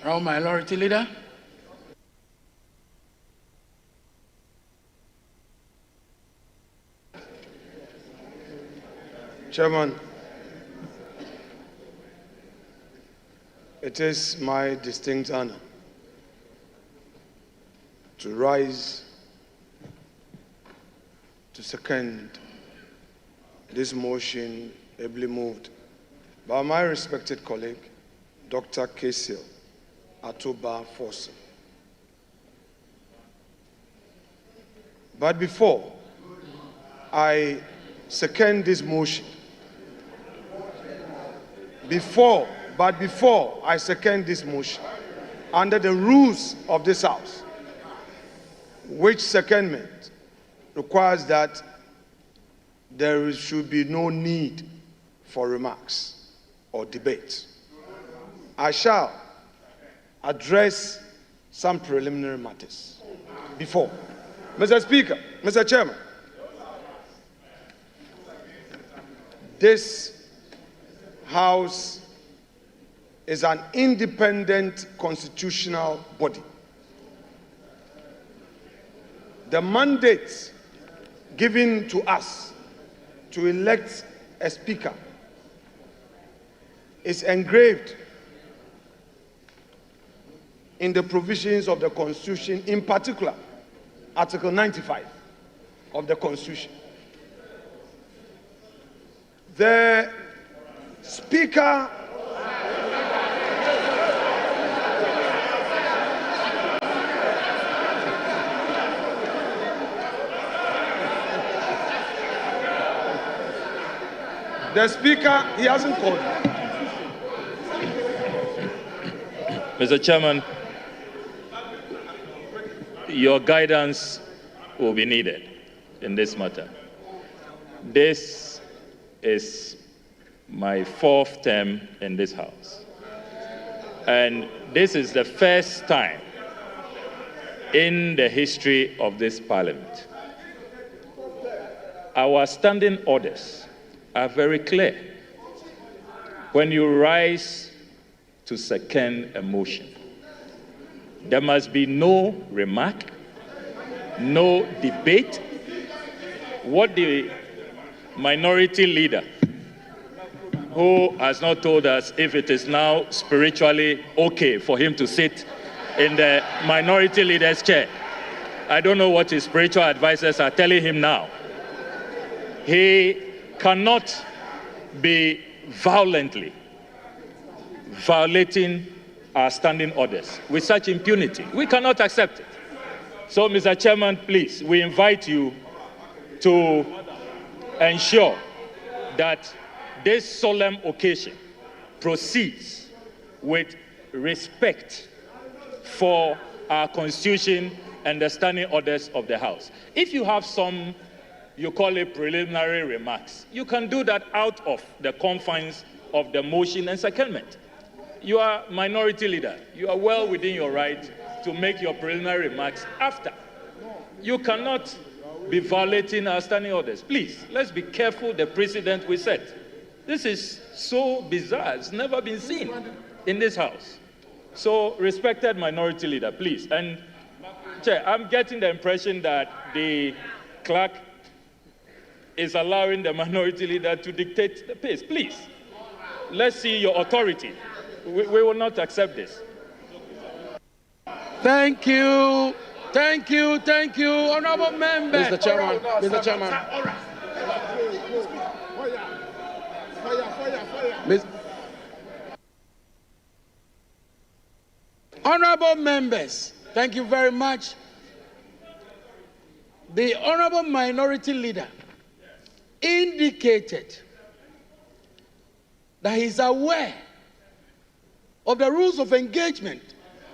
Honorable Minority Leader. Chairman, it is my distinct honor to rise to second this motion ably moved by my respected colleague, Dr. Kesil Atoba Forson. But before I second this motion, before I second this motion, under the rules of this House, which secondment requires that there should be no need for remarks or debate, I shall address some preliminary matters. Before, Mr. Speaker, Mr. Chairman, this House is an independent constitutional body. The mandate given to us to elect a speaker is engraved in the provisions of the Constitution, in particular, Article 95 of the Constitution. The Speaker he hasn't called me. Mr. Chairman, your guidance will be needed in this matter. This is my 4th term in this House. And this is the first time in the history of this Parliament. Our standing orders are very clear. When you rise to second a motion, there must be no remark, no debate. What the minority leader, who has not told us if it is now spiritually okay for him to sit in the minority leader's chair. I don't know what his spiritual advisors are telling him now. He cannot be violently violating our standing orders with such impunity. We cannot accept it. So, Mr. Chairman, please, we invite you to ensure that this solemn occasion proceeds with respect for our Constitution and the standing orders of the House. If you have some, you call it preliminary remarks, you can do that out of the confines of the motion and secondment. You are minority leader. You are well within your right to make your preliminary remarks after. You cannot be violating our standing orders. Please, let's be careful the precedent we set. This is so bizarre. It's never been seen in this House. So, respected minority leader, please. And, Chair, I'm getting the impression that the clerk is allowing the minority leader to dictate the pace. Please, let's see your authority. We will not accept this. Thank you. Thank you. Thank you, honorable members. Mr. Chairman, Mr. Chairman. Honorable members, thank you very much. The honorable minority leader indicated that he is aware of the rules of engagement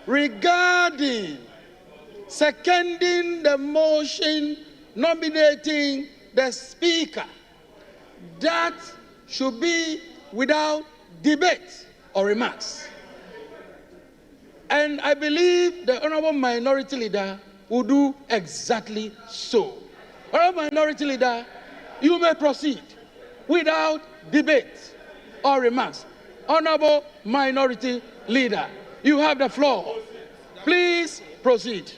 regarding seconding the motion nominating the speaker. That should be without debate or remarks. And I believe the honorable minority leader will do exactly so. Honorable minority leader, you may proceed without debate or remarks. Honorable minority leader, You have the floor. Please proceed.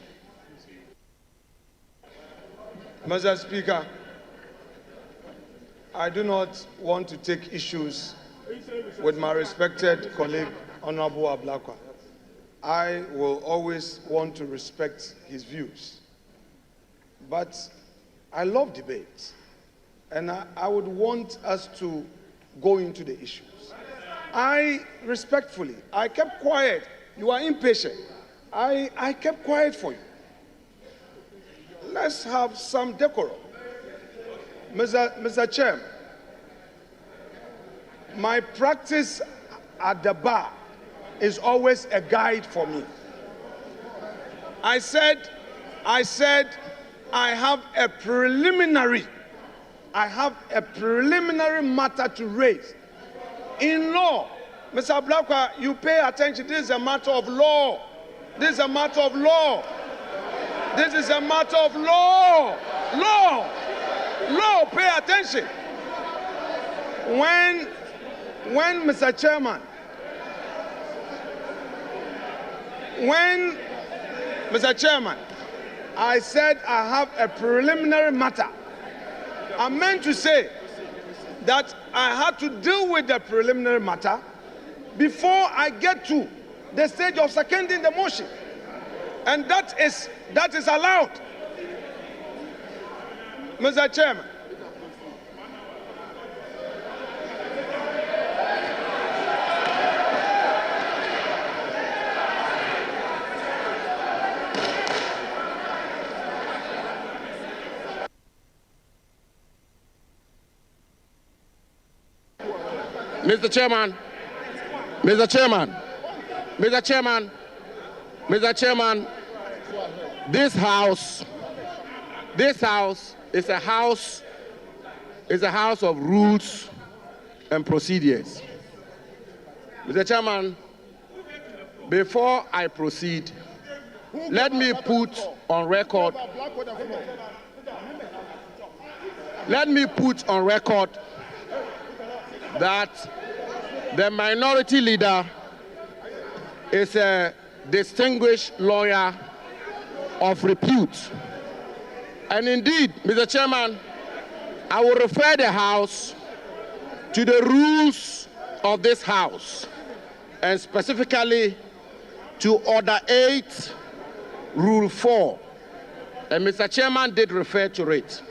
Mr. Speaker, I do not want to take issues with my respected colleague, Honorable Ablakwa. I will always want to respect his views. But I love debate, and I would want us to go into the issues. I kept quiet. You are impatient. I kept quiet for you. Let's have some decorum. Mr. Chairman, my practice at the bar is always a guide for me. I said I have a preliminary matter to raise. In law, Mr. Ablakwa, you pay attention. This is a matter of law. This is a matter of law. This is a matter of law. Law, pay attention. When Mr. Chairman, I said I have a preliminary matter, I meant to say that I had to deal with the preliminary matter before I get to the stage of seconding the motion. And that is allowed. Mr. Chairman. Mr. Chairman, this house is a house of rules and procedures. Mr. Chairman, before I proceed, let me put on record that the minority leader is a distinguished lawyer of repute. And indeed, Mr. Chairman, I will refer the House to the rules of this House, and specifically to Order 8, Rule 4. And Mr. Chairman did refer to it,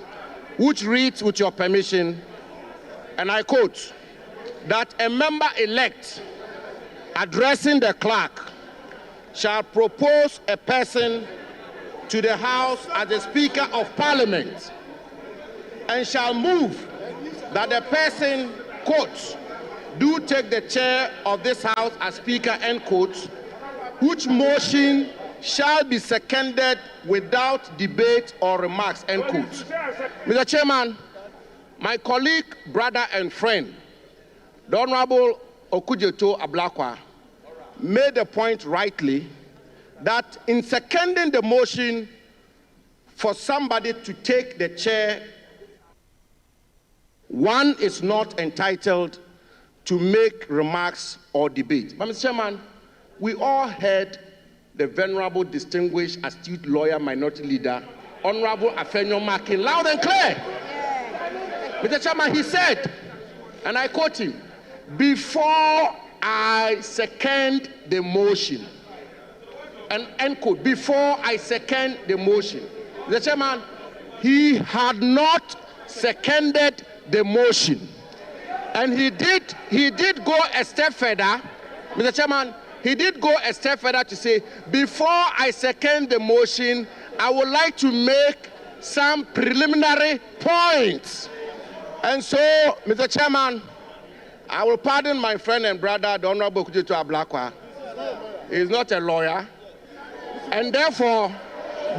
which reads, with your permission, and I quote, that a member-elect addressing the clerk shall propose a person to the House as the Speaker of Parliament and shall move that the person, quote, do take the chair of this House as Speaker, end quote, which motion shall be seconded without debate or remarks, end quote. Mr. Chairman, my colleague, brother, and friend, the Honorable Okujeto Ablakwa, made the point rightly that in seconding the motion for somebody to take the chair, one is not entitled to make remarks or debate. But Mr. Chairman, we all heard the venerable, distinguished, astute lawyer, minority leader, Honorable Afenyo-Markin, loud and clear. Mr. Chairman, he said, and I quote him, before I second the motion, and end quote, before I second the motion. Mr. Chairman, he had not seconded the motion. And he did go a step further, Mr. Chairman, he did go a step further to say, before I second the motion, I would like to make some preliminary points. And so, Mr. Chairman, I will pardon my friend and brother, the Honorable Okujeto Ablakwa. He is not a lawyer. And therefore,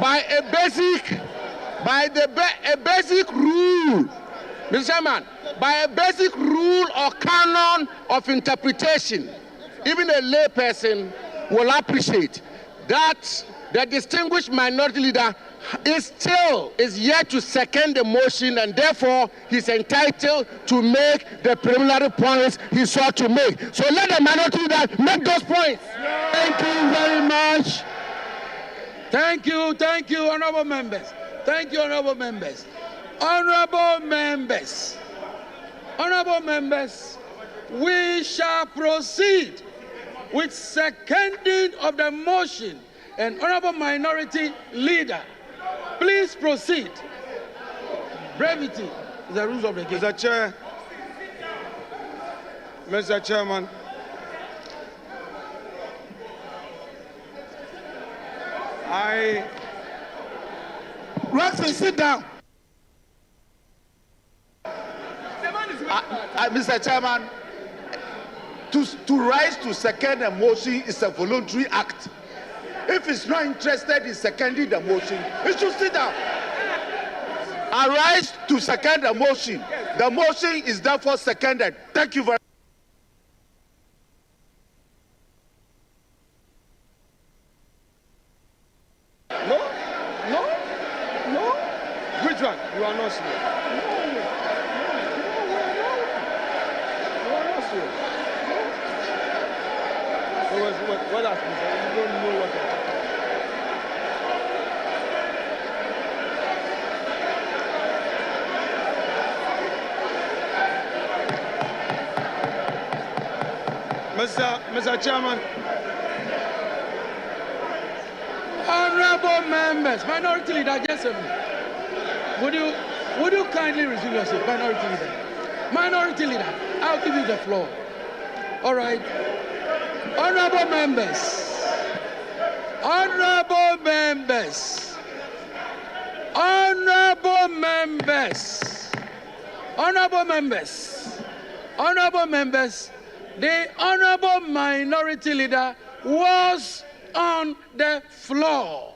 by a basic rule, Mr. Chairman, by a basic rule or canon of interpretation, even a layperson will appreciate that the distinguished minority leader is yet to second the motion, and therefore he's entitled to make the preliminary points he sought to make. So let the minority leader make those points. Thank you very much. Thank you, honorable members. Thank you, honorable members. Honorable members, we shall proceed with seconding of the motion. And honorable minority leader, please proceed. Brevity is the rules of the game. Mr. Chairman, Roxy, sit down. Mr. Chairman, to rise to second a motion is a voluntary act. If he's not interested in seconding the motion, he should sit down. I rise to second the motion. The motion is therefore seconded. Thank you very much. No. Which one? You are not sure. What has been said? You don't know what happened. Mr. Chairman. Honorable members, minority leader, just a minute. Would you kindly resume your seat, minority leader? Minority leader, I'll give you the floor. All right. Honorable members, the honorable minority leader was on the floor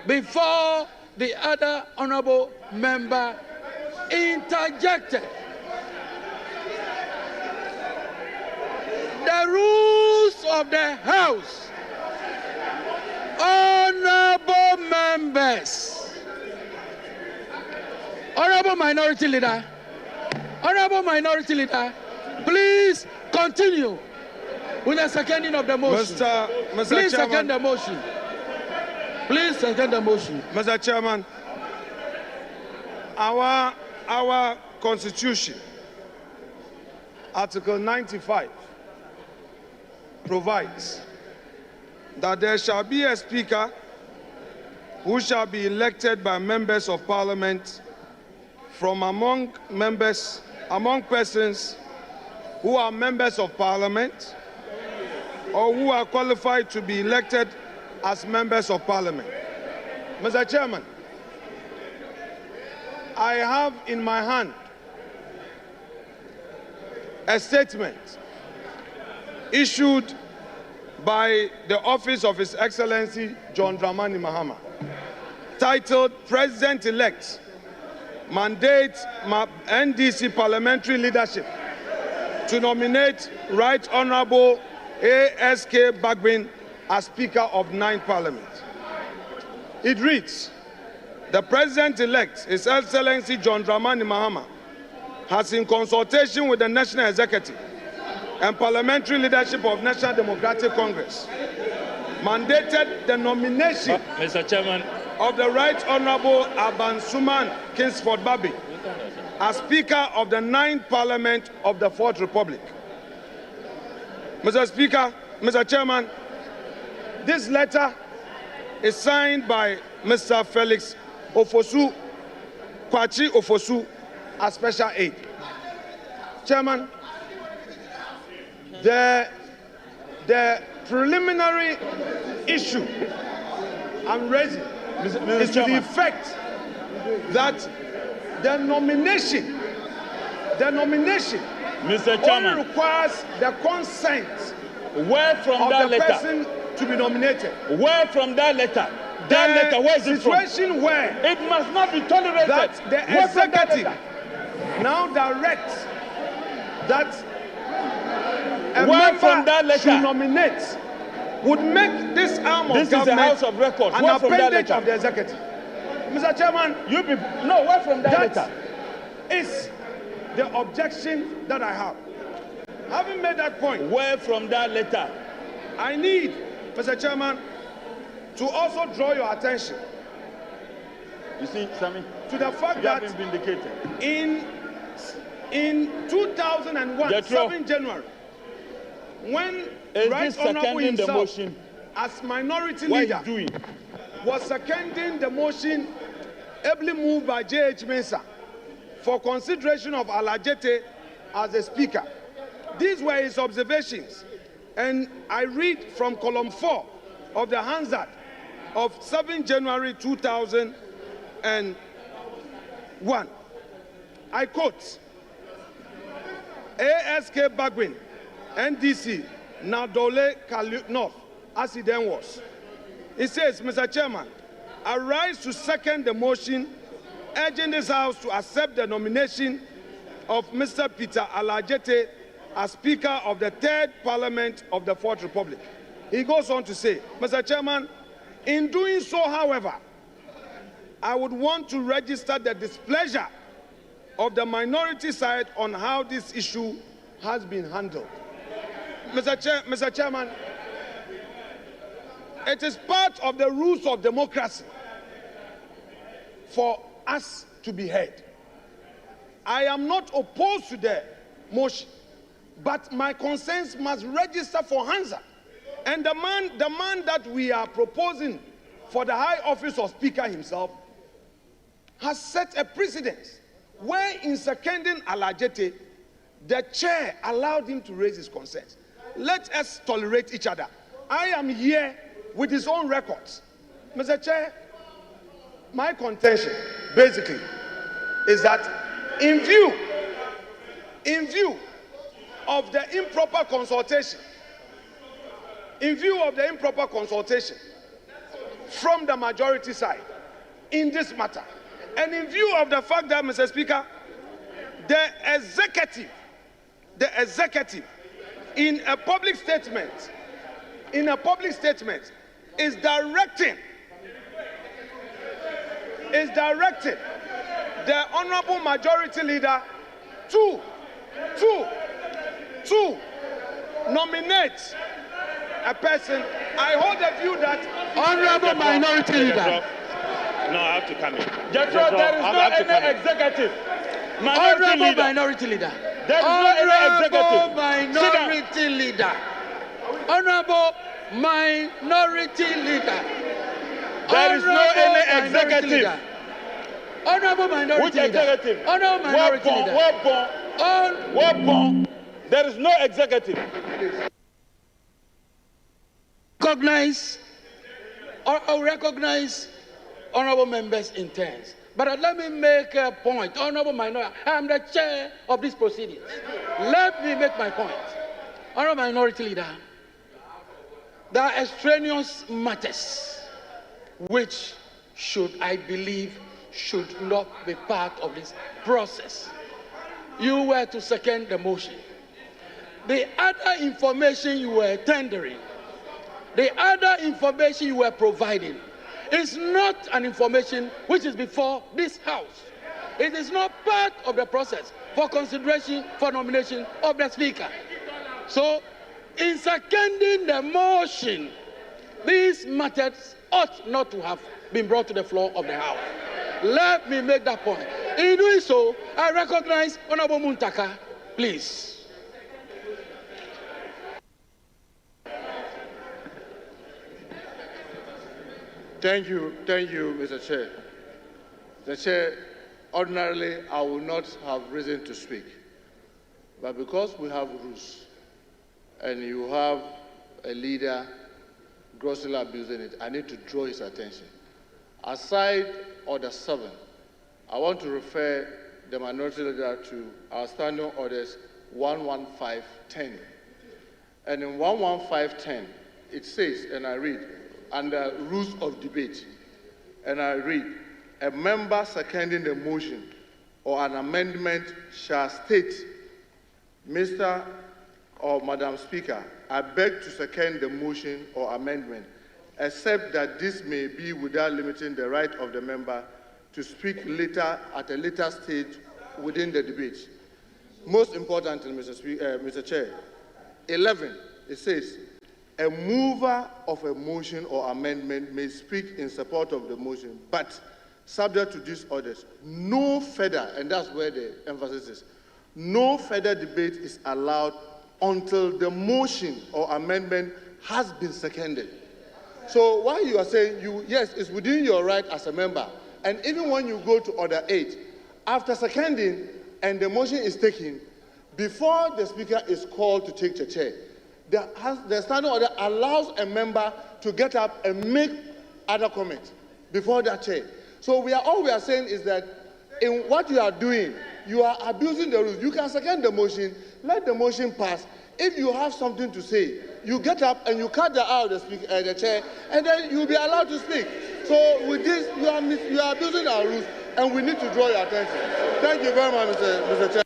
before the other honorable member interjected. The rules of the House, honorable members, honorable minority leader, please continue with the seconding of the motion. Mr. Please Chairman, second the motion. Please second the motion. Mr. Chairman, our Constitution, Article 95, provides that there shall be a Speaker who shall be elected by members of Parliament from among persons who are members of Parliament or who are qualified to be elected as members of Parliament. Mr. Chairman, I have in my hand a statement issued by the office of His Excellency John Dramani Mahama, titled President-elect Mandate NDC Parliamentary Leadership to nominate Right Honorable ASK Bagbin as Speaker of 9th Parliament. It reads, the President-elect, His Excellency John Dramani Mahama, has in consultation with the National Executive and Parliamentary Leadership of National Democratic Congress, mandated the nomination Mr. Chairman, of the Right Honorable Abansuman Kingsford Babi as Speaker of the 9th Parliament of the 4th Republic. Mr. Speaker, Mr. Chairman, this letter is signed by Mr. Felix Ofosu, Kwachi Ofosu, as Special Aide. Chairman, the preliminary issue I'm raising is to the effect that the nomination Mr. Chairman, only requires the consent where from of that the letter? person to be nominated. Where from that letter? That letter, where is it from? Situation where It must not be tolerated. that the Where from that executive letter? now directs that a Where member from that letter? should nominate would make this arm This of is a government House of Records. an Where from that appendage letter? of the executive. Mr. Chairman, You people, no, where from that letter? that is the objection that I have. Having made that point, Where from that letter? I need, Mr. Chairman, to also draw your attention You see, Sammy, to the fact you have that been vindicated. in 2001, Jethro. 7 January, when Is Right this Honorable seconding the himself, motion? as minority What leader, he's doing? was seconding the motion ably moved by J.H. Mensah for consideration of Alajete as a speaker. These were his observations, and I read from column 4 of the Hansard of 7 January 2001. I quote, ASK Bagbin, NDC, Nadole North, as he then was. He says, Mr. Chairman, I rise to second the motion urging this House to accept the nomination of Mr. Peter Alajete as Speaker of the 3rd Parliament of the 4th Republic. He goes on to say, Mr. Chairman, in doing so, however, I would want to register the displeasure of the minority side on how this issue has been handled. Mr. Chairman, it is part of the rules of democracy for us to be heard. I am not opposed to the motion, but my concerns must register for Hansard. And the man that we are proposing for the high office of Speaker himself has set a precedent where in seconding Alajete, the chair allowed him to raise his concerns. Let us tolerate each other. I am here with his own records. Mr. Chair, my contention basically is that in view of the improper consultation, from the majority side in this matter, and in view of the fact that, Mr. Speaker, the executive in a public statement is directing the honorable majority leader to nominate a person. I hold the view that Honorable Minority Leader. No, I have to come in. Jethro, there is no any executive. Honorable Minority Leader. There is no any executive. Minority Leader. Honorable Minority Leader. There is no any executive. Honorable Minority Which Leader. executive? Honorable Minority Leader. Weapon. There is no executive. Recognize honorable members' intents. But let me make a point. Honorable Minority, I am the chair of these proceedings. Let me make my point. Honorable Minority Leader, there are extraneous matters which I believe should not be part of this process. You were to second the motion. The other information you were tendering, the other information you were providing is not an information which is before this House. It is not part of the process for consideration for nomination of the Speaker. So, in seconding the motion, these matters ought not to have been brought to the floor of the House. Let me make that point. In doing so, I recognize Honorable Muntaka, please. Thank you, Mr. Chair. The Chair, ordinarily, I would not have reason to speak. But because we have rules, and you have a leader grossly abusing it, I need to draw his attention. Aside Order 7, I want to refer the minority leader to our standing orders 11510. And in 11510, it says, and I read, under rules of debate, and I read, a member seconding the motion or an amendment shall state, Mr. or Madam Speaker, I beg to second the motion or amendment, except that this may be without limiting the right of the member to speak later at a later stage within the debate. Most importantly, Mr. Chair, 11, it says, a mover of a motion or amendment may speak in support of the motion, but subject to these orders, no further, and that's where the emphasis is, no further debate is allowed until the motion or amendment has been seconded. So while you are saying, yes, it's within your right as a member, and even when you go to order 8, after seconding and the motion is taken, before the speaker is called to take the chair, the standing order allows a member to get up and make other comments before that chair. So all we are saying is that in what you are doing, you are abusing the rules. You can second the motion, let the motion pass. If you have something to say, you get up and you cut the out of the chair, and then you'll be allowed to speak. So with this, you are abusing our rules, and we need to draw your attention. Thank you very much, Mr. Chair.